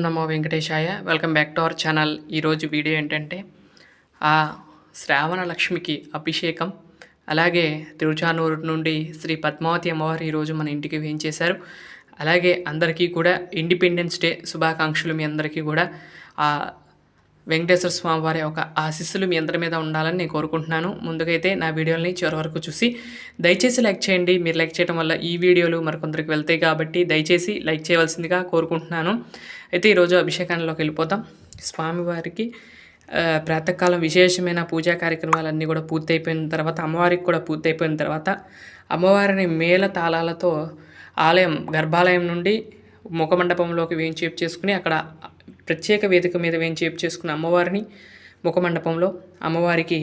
Namo Venkatesaya. Welcome back to our channel. ఈరోజు video ఏంటంటే ఆ శ్రావణ లక్ష్మికి అభిషేకం, అలాగే తిరుచానూరు నుండి శ్రీ పద్మావతి అమ్మవారు ఈరోజు మన ఇంటికి వేయించేశారు. అలాగే అందరికీ కూడా ఇండిపెండెన్స్ డే శుభాకాంక్షలు. మీ అందరికీ కూడా ఆ వెంకటేశ్వర స్వామి వారి యొక్క ఆశీస్సులు మీ అందరి మీద ఉండాలని నేను కోరుకుంటున్నాను. ముందుకైతే నా వీడియోని చివరి వరకు చూసి దయచేసి లైక్ చేయండి. మీరు లైక్ చేయడం వల్ల ఈ వీడియోలు మరికొందరికి వెళ్తాయి కాబట్టి దయచేసి లైక్ చేయవలసిందిగా కోరుకుంటున్నాను. అయితే ఈరోజు అభిషేకానికి వెళ్ళిపోతాం. స్వామివారికి ప్రాతకాలం విశేషమైన పూజా కార్యక్రమాలన్నీ కూడా పూర్తయిపోయిన తర్వాత, అమ్మవారికి కూడా పూర్తయిపోయిన తర్వాత, అమ్మవారిని మేళ తాళాలతో ఆలయం గర్భాలయం నుండి ముఖమండపంలోకి వేయించేపు చేసుకుని అక్కడ ప్రత్యేక వేదిక మీద వేయించేపు చేసుకున్న అమ్మవారిని ముఖమండపంలో అమ్మవారికి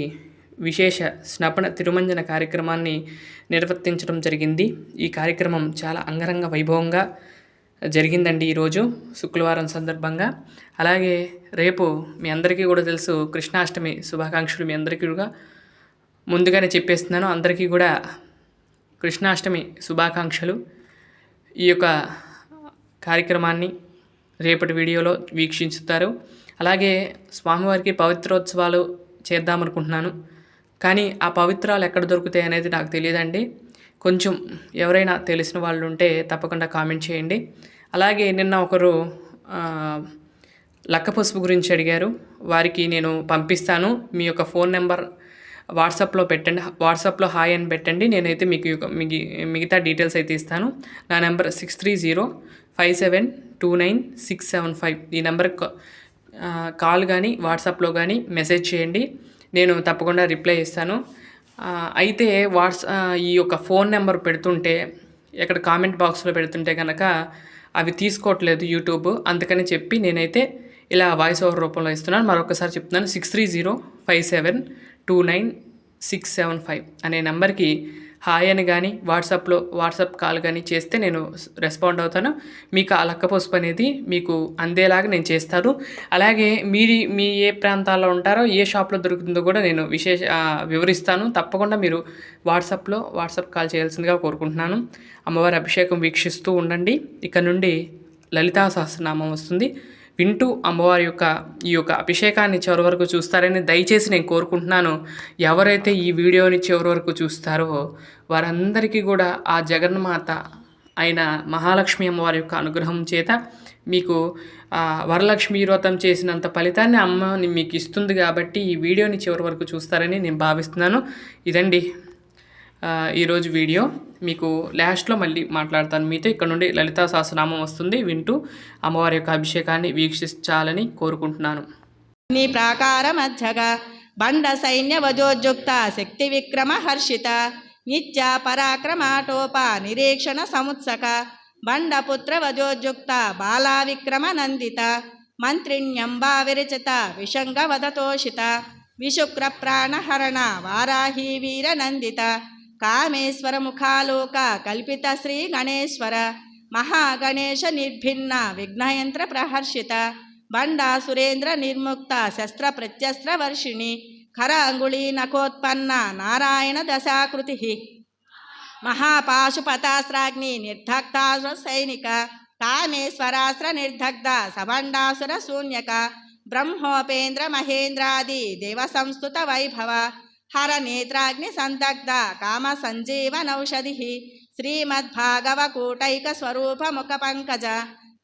విశేష స్నపన తిరుమంజన కార్యక్రమాన్ని నిర్వర్తించడం జరిగింది. ఈ కార్యక్రమం చాలా అంగరంగ వైభవంగా జరిగిందండి ఈరోజు శుక్రవారం సందర్భంగా. అలాగే రేపు మీ అందరికీ కూడా తెలుసు కృష్ణాష్టమి శుభాకాంక్షలు. మీ అందరికీ కూడా ముందుగానే చెప్పేస్తున్నాను. అందరికీ కూడా కృష్ణాష్టమి శుభాకాంక్షలు. ఈ యొక్క కార్యక్రమాన్ని రేపటి వీడియోలో వీక్షించుతారు. అలాగే స్వామివారికి పవిత్రోత్సవాలు చేద్దామనుకుంటున్నాను, కానీ ఆ పవిత్రాలు ఎక్కడ దొరుకుతాయి అనేది నాకు తెలియదండి. కొంచెం ఎవరైనా తెలిసిన వాళ్ళు ఉంటే తప్పకుండా కామెంట్ చేయండి. అలాగే నిన్న ఒకరు లక్క పసుపు గురించి అడిగారు. వారికి నేను పంపిస్తాను. మీ యొక్క ఫోన్ నెంబర్ వాట్సాప్లో పెట్టండి. వాట్సాప్లో హాయ్ అని పెట్టండి. నేనైతే మీకు మిగతా డీటెయిల్స్ అయితే ఇస్తాను. నా నెంబర్ 6305729675. ఈ నెంబర్కి కాల్ కానీ వాట్సాప్లో కానీ మెసేజ్ చేయండి. నేను తప్పకుండా రిప్లై ఇస్తాను. అయితే ఈ యొక్క ఫోన్ నెంబర్ పెడుతుంటే ఎక్కడ కామెంట్ బాక్స్లో పెడుతుంటే కనుక అవి తీసుకోవట్లేదు యూట్యూబ్. అందుకని చెప్పి నేనైతే ఇలా వాయిస్ ఓవర్ రూపంలో ఇస్తున్నాను. మరొకసారి చెప్తున్నాను. 6305729675 అనే నెంబర్కి హాయ్ అని కానీ వాట్సాప్ కాల్ కానీ చేస్తే నేను రెస్పాండ్ అవుతాను. మీకు ఆ లక్క పసుపు అనేది మీకు అందేలాగా నేను చేస్తాను. అలాగే మీ ఏ ప్రాంతాల్లో ఉంటారో ఏ షాప్లో దొరుకుతుందో కూడా నేను వివరిస్తాను. తప్పకుండా మీరు వాట్సాప్ కాల్ చేయాల్సిందిగా కోరుకుంటున్నాను. అమ్మవారి అభిషేకం వీక్షిస్తూ ఉండండి. ఇక నుండి లలితా సహస్రనామం వస్తుంది. వింటూ అమ్మవారి ఈ యొక్క అభిషేకాన్ని చివరి వరకు చూస్తారని దయచేసి నేను కోరుకుంటున్నాను. ఎవరైతే ఈ వీడియోని చివరి వరకు చూస్తారో వారందరికీ కూడా ఆ జగన్మాత అయిన మహాలక్ష్మి అమ్మవారి యొక్క అనుగ్రహం చేత మీకు వరలక్ష్మి వ్రతం చేసినంత ఫలితాన్ని అమ్మ మీకు ఇస్తుంది. కాబట్టి ఈ వీడియోని చివరి వరకు చూస్తారని నేను భావిస్తున్నాను. ఇదండి ఈరోజు వీడియో. మీకు లాస్ట్లో మళ్ళీ మాట్లాడతాను మీతో. ఇక్కడ నుండి లలితా సహస్రనామం వస్తుంది. వింటూ అమ్మవారి యొక్క అభిషేకాన్ని వీక్షించాలని కోరుకుంటున్నాను. నీ ప్రాకార మధ్యగా బండ సైన్య వజోజుక్త శక్తి విక్రమ హర్షిత నిత్య పరాక్రమాటోప నిరీక్షణ సముత్సక బండపుత్ర వజోజుక్త బాలా విక్రమ నందిత మంత్రిణ్యంబా విరచిత విషంగ వదతోషిత విశుక్ర ప్రాణహరణ వారాహి వీర నందిత కామేశ్వర ముఖాలోక కల్పిత శ్రీ గణేశ్వర మహాగణేశ నిర్భిన్న విఘ్నయంత్ర ప్రహర్షిత బండా సురేంద్ర నిర్ముక్త శస్త్ర ప్రత్యస్త్ర వర్షిణి ఖర అంగుళీ నఖోత్పన్న నారాయణ దశాకృతి మహాపాశుపతాస్త్రాగ్ని నిర్దగ్ధాసుర సైనిక కామేశ్వరాస్త్ర నిర్దగ్ధ సబండాసుర శూన్యక బ్రహ్మోపేంద్ర మహేంద్రాది దేవ సంస్థుత వైభవ హర నేత్రాగ్ని సందగ్ధ కామ సంజీవనౌషధి శ్రీమద్భాగవకూటైక స్వరూప ముఖ పంకజ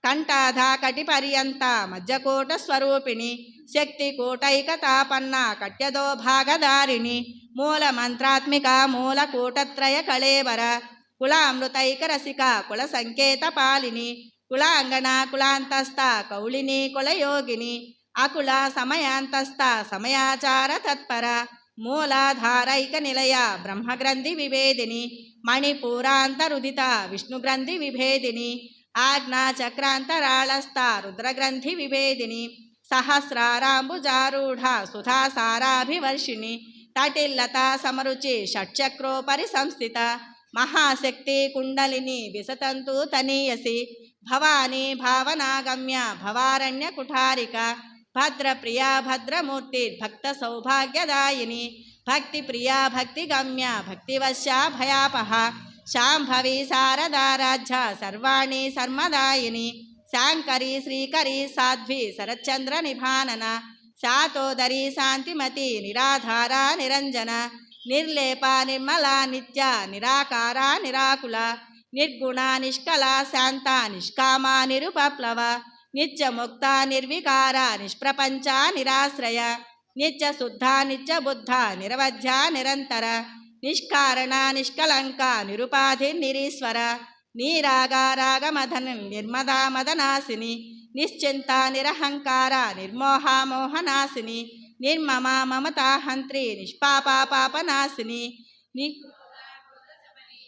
కంఠాధా కటి పర్యంత మధ్యకోట స్వరూపిణి శక్తి కోటైక తాపన్న కట్యదో భాగధారిణి మూల మంత్రాత్మిక మూల కూటత్రయ కళేవర కులామృతైక రసిక కుల సంకేత పాలిని కులాంగన కులాంతస్థ కౌళిని కులయోగిని అకుల సమయాంతస్థ సమయాచార తత్పర మూలాధారైక నిలయ బ్రహ్మగ్రంథి విభేదిని మణిపూరాంతరుదిత విష్ణుగ్రంథి విభేదిని ఆజ్ఞా చక్రాంతరాళస్థ రుద్రగ్రంథి విభేదిని సహస్రారాంబుజారూఢ సుధాసారాభివర్షిణి తటిల్లతా సమరుచి షట్చక్రోపరి సంస్థిత మహాశక్తి కుండలిని విసతంతు తనీయసి భవానీ భావనాగమ్య భవారణ్య కుఠారిక భద్రప్రియా భద్రమూర్తి భక్త సౌభాగ్యదాయిని భక్తి ప్రియా భక్తి గమ్య భక్తివశ్యా భయాపహ శాంభవి శారదారాధ్య సర్వాణి సర్మదాయిని శాంకరీ శ్రీకరీ సాధ్వి శరచంద్ర నిభానన శాతోదరీ శాంతిమతి నిరాధార నిరంజన నిర్లేప నిర్మల నిత్య నిరాకార నిరాకుల నిర్గుణ నిష్కల శాంత నిష్కామ నిరుపప్లవ నిత్యముక్త నిర్వికార నిష్ప్రపంచ నిరాశ్రయ నిత్య శుద్ధ నిత్య బుద్ధ నిరవధ్య నిరంతర నిష్కారణ నిష్కలంక నిరుపాధి నిరీశ్వర నీరాగారాగమధన నిర్మదా మదనాశిని నిశ్చింత నిరహంకార నిర్మోహ మోహనాశిని నిర్మమ మమతాహంత్రి నిష్పాపాపాపనాశిని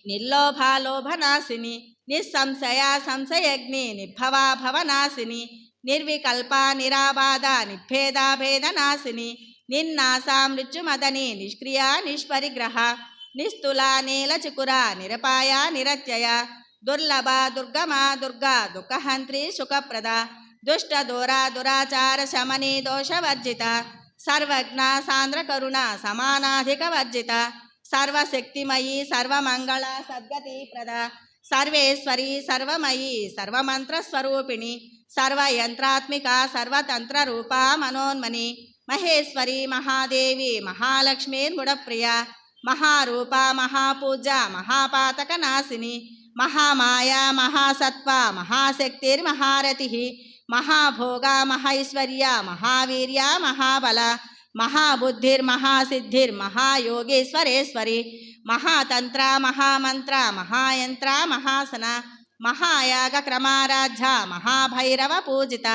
నిర్లోభాలోభనాశిని నిస్సంశయ సంశయగ్ని నిర్భవా భవనాశిని నిర్వికల్ప నిరాబాధ నిభేదాభేదనాశిని నిర్నాశ మృత్యుమదని నిష్క్రియ నిష్పరిగ్రహ నిస్తుల నీలచికుర నిరపాయ నిరత్యయ దుర్లభ దుర్గమ దుర్గా దుఃఖహంత్రి సుఖప్రద దుష్ట దూర దురాచార శమని దోషవర్జిత సర్వజ్ఞ సాంద్ర కరుణ సమానాధిక వర్జిత సర్వశక్తిమయీ సర్వమంగళ సద్గతి ప్రద సర్వేశ్వరి సర్వమయీ సర్వమంత్రస్వరూపిణి సర్వయంత్రాత్మిక సర్వతంత్ర రూపా మనోన్మని మహేశ్వరి మహాదేవి మహాలక్ష్మీర్ముడప్రియ మహారూప మహాపూజ మహాపాతక నాశిని మహామాయా మహాసత్వ మహాశక్తిర్మహారతి మహాభోగ మహైశ్వర్య మహావీర్య మహాబల మహాబుద్ధిర్మహాసిద్ధిర్మహాయోగేశ్వరేశ్వరి మహాతంత్ర మహామంత్ర మహాయంత్ర మహాసన మహాయాగ క్రమారాధ్య మహాభైరవ పూజిత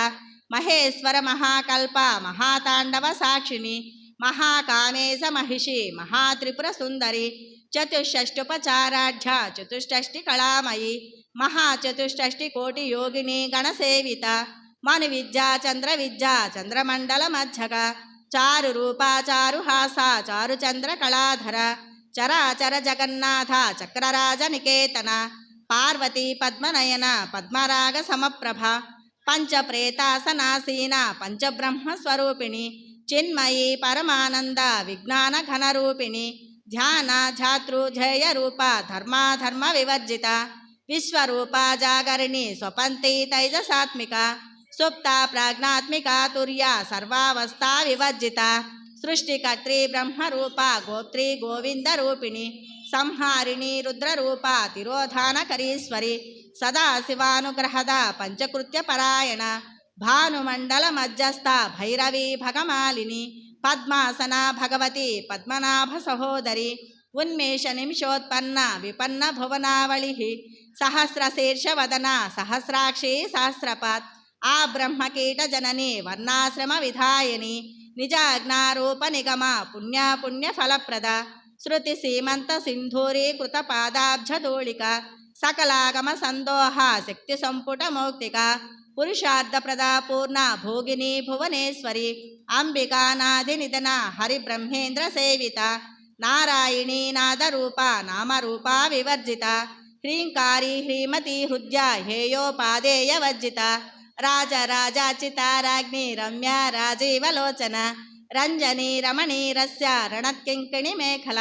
మహేశ్వర మహాకల్ప మహాతాండవ సాక్షిని మహాకామేశ మహిషి మహాత్రిపుర సుందరి చతుషష్టుపచారాఢ్య చతుష్టష్టి కళామయి మహాచతుష్టష్టి కోటి యోగిని గణసేవిత మను విద్యా చంద్ర విద్యా చంద్రమండల మధ్యక చారు రూప చారు హాస చారు చంద్ర కళాధర చరాచర జగన్నాథ చక్రరాజ నికేతన పార్వతీ పద్మనయన పద్మరాగ సమప్రభ పంచప్రేతాసనాసీన పంచబ్రహ్మస్వరూపిణి చిన్మయీ పరమానంద విజ్ఞాన ఘనరూపిణి ధ్యాన ధాతృ జయ రూప ధర్మాధర్మ వివర్జిత విశ్వరూప జాగరిణి స్వపంతి తైజసాత్మిక సుప్త ప్రాజ్ఞాత్మిక తుర్య సర్వావస్థా వివర్జిత సృష్టికర్త్రి బ్రహ్మరూప గోత్రి గోవింద రూపిణి సంహారిణి రుద్రరూప తిరోధానకరీశ్వరి సదాశివానుగ్రహద పంచకృత్య పరాయణ భానుమండల మధ్యస్థ భైరవి భగమాలిని పద్మాసన భగవతి పద్మనాభ సహోదరి ఉన్మేష నిమిషోత్పన్న విపన్న భువనావళి సహస్రశీర్షవదన సహస్రాక్షి సహస్రపాత్ ఆ బ్రహ్మకీట జనని వర్ణాశ్రమ విధాయని నిజాజ్ఞారూప నిగమ పుణ్య ఫలప్రద శృతి సీమంత సింధూరీ కృత పాదాబ్జధూళిక సకలాగమ సందోహ శక్తి సంపుట మౌక్తిక పురుషార్థప్రదా పూర్ణ భోగిని భువనేశ్వరి అంబికా నాది నిధన హరి బ్రహ్మేంద్ర సేవిత నారాయణీ నాదరూప నామరూపా వివర్జిత హ్రీంకారీ హ్రీమతి హృద్య హేయోపాదేయ వర్జిత రాజరాజాచిత రాజ్ఞి రమ్య రాజీవలోచన రంజనీ రమణీ రస్య రణత్కింకిణి మేఖల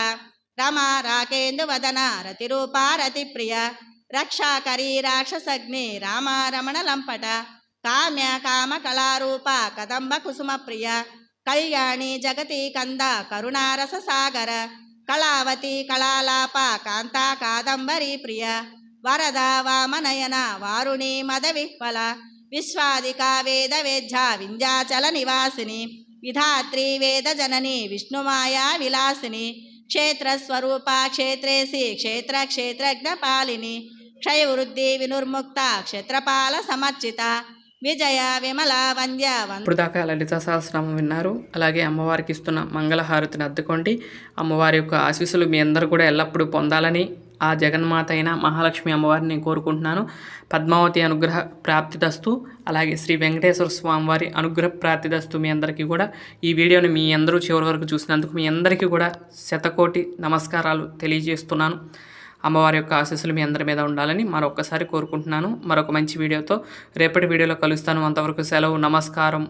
రమా రాకేందువదన రతిరూపా రతిప్రియ రక్షాకరీ రాక్షసగ్ని రామారమణ లంపట కామ్య కామ కళారూప కదంబ కుసుమ ప్రియ కళ్యాణి జగతి కంద కరుణారస సాగర కళావతి కళాలాప కాంతా కాదంబరీ ప్రియ వరద వామనయన వారుణి మద విహ్వల విశ్వాదిక వేద వేద్య వింధ్యాచల నివాసిని విధాత్రి వేద జనని విష్ణుమాయా విలాసిని క్షేత్రస్వరూప క్షేత్రేసి క్షేత్ర క్షేత్రజ్ఞ పాలిని క్షయవృద్ధి వినుర్ముక్త క్షేత్రపాల సమర్చిత విజయ విమల వంద్య ఇప్పుడు దాకా లలిత సహస్రనామం విన్నారు. అలాగే అమ్మవారికి ఇస్తున్న మంగళహారతిని అద్దుకోండి. అమ్మవారి యొక్క ఆశీస్సులు మీ అందరూ కూడా ఎల్లప్పుడూ పొందాలని ఆ జగన్మాత అయిన మహాలక్ష్మి అమ్మవారిని నేను కోరుకుంటున్నాను. పద్మావతి అనుగ్రహ ప్రాప్తిదస్తు, అలాగే శ్రీ వెంకటేశ్వర స్వామివారి అనుగ్రహ ప్రాప్తిదస్తు మీ అందరికీ కూడా. ఈ వీడియోని మీ అందరూ చివరి వరకు చూసినందుకు మీ అందరికీ కూడా శతకోటి నమస్కారాలు తెలియజేస్తున్నాను. అమ్మవారి యొక్క ఆశీస్సులు మీ అందరి మీద ఉండాలని మరొకసారి కోరుకుంటున్నాను. మరొక మంచి వీడియోతో రేపటి వీడియోలో కలుస్తాను. అంతవరకు సెలవు. నమస్కారం.